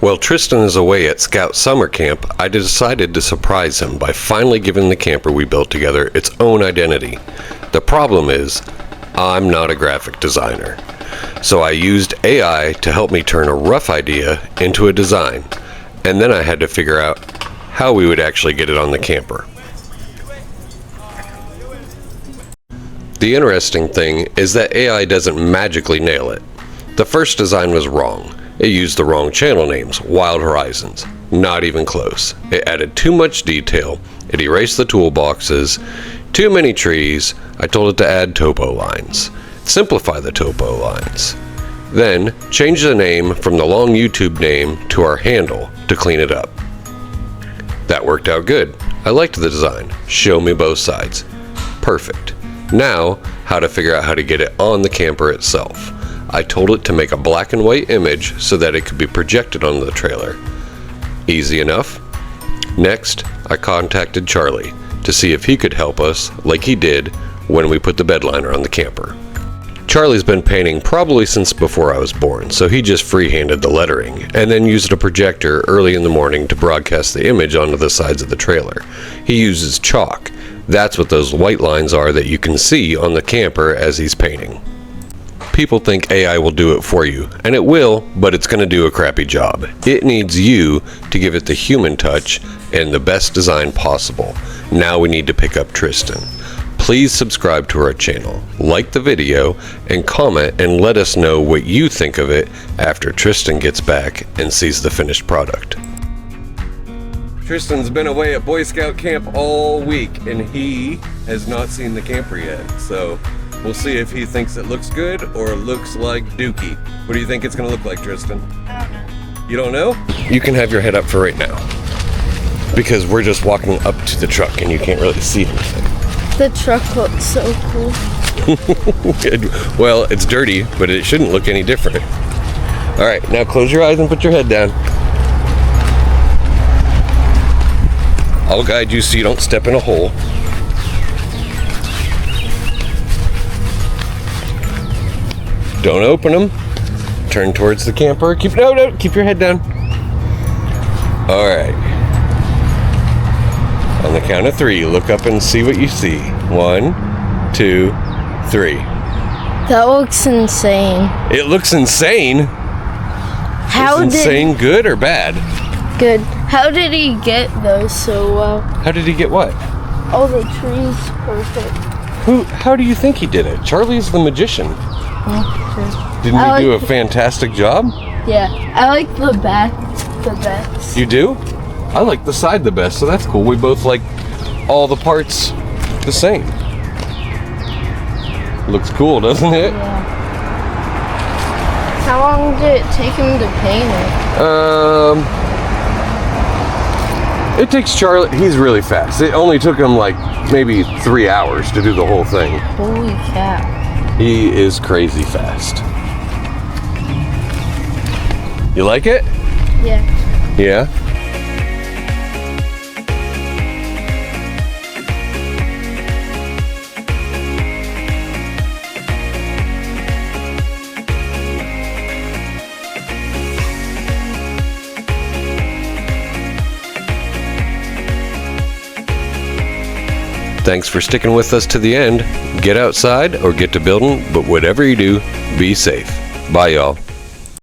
While Tristan is away at Scout Summer Camp, I decided to surprise him by finally giving the camper we built together its own identity. The problem is, I'm not a graphic designer. So I used AI to help me turn a rough idea into a design, and then I had to figure out how we would actually get it on the camper. The interesting thing is that AI doesn't magically nail it. The first design was wrong. It used the wrong channel names, Wild Horizons. Not even close. It added too much detail. It erased the toolboxes. Too many trees. I told it to add topo lines. Simplify the topo lines. Then, change the name from the long YouTube name to our handle to clean it up. That worked out good. I liked the design. Show me both sides. Perfect. Now, how to figure out how to get it on the camper itself. I told it to make a black and white image so that it could be projected onto the trailer. Easy enough. Next, I contacted Charlie to see if he could help us like he did when we put the bed liner on the camper. Charlie's been painting probably since before I was born, so he just freehanded the lettering and then used a projector early in the morning to broadcast the image onto the sides of the trailer. He uses chalk. That's what those white lines are that you can see on the camper as he's painting. People think AI will do it for you, and it will, but it's going to do a crappy job. It needs you to give it the human touch and the best design possible. Now we need to pick up Tristan. Please subscribe to our channel, like the video, and comment and let us know what you think of it after Tristan gets back and sees the finished product. Tristan's been away at Boy Scout camp all week, and he has not seen the camper yet, so we'll see if he thinks it looks good or looks like dookie. What do you think it's going to look like, Tristan? I don't know. You don't know? You can have your head up for right now, because we're just walking up to the truck and you can't really see anything. The truck looks so cool. Well, it's dirty, but it shouldn't look any different. All right, now close your eyes and put your head down. I'll guide you so you don't step in a hole. Don't open them. Turn towards the camper. Keep your head down. All right. On the count of 3, look up and see what you see. 1, 2, 3. That looks insane. It looks insane? How Is insane good or bad? Good. How did he get those so well? How did he get what? All the trees perfect. How do you think he did it? Charlie's the magician. Okay. Didn't he do a fantastic job? Yeah, I like the back the best. You do? I like the side the best, so that's cool. We both like all the parts the same. Looks cool, doesn't it? Yeah. How long did it take him to paint it? It takes Charlie, he's really fast. It only took him like maybe 3 hours to do the whole thing. Holy cow. He is crazy fast. You like it? Yeah. Yeah? Thanks for sticking with us to the end. Get outside or get to building, but whatever you do, be safe. Bye, y'all.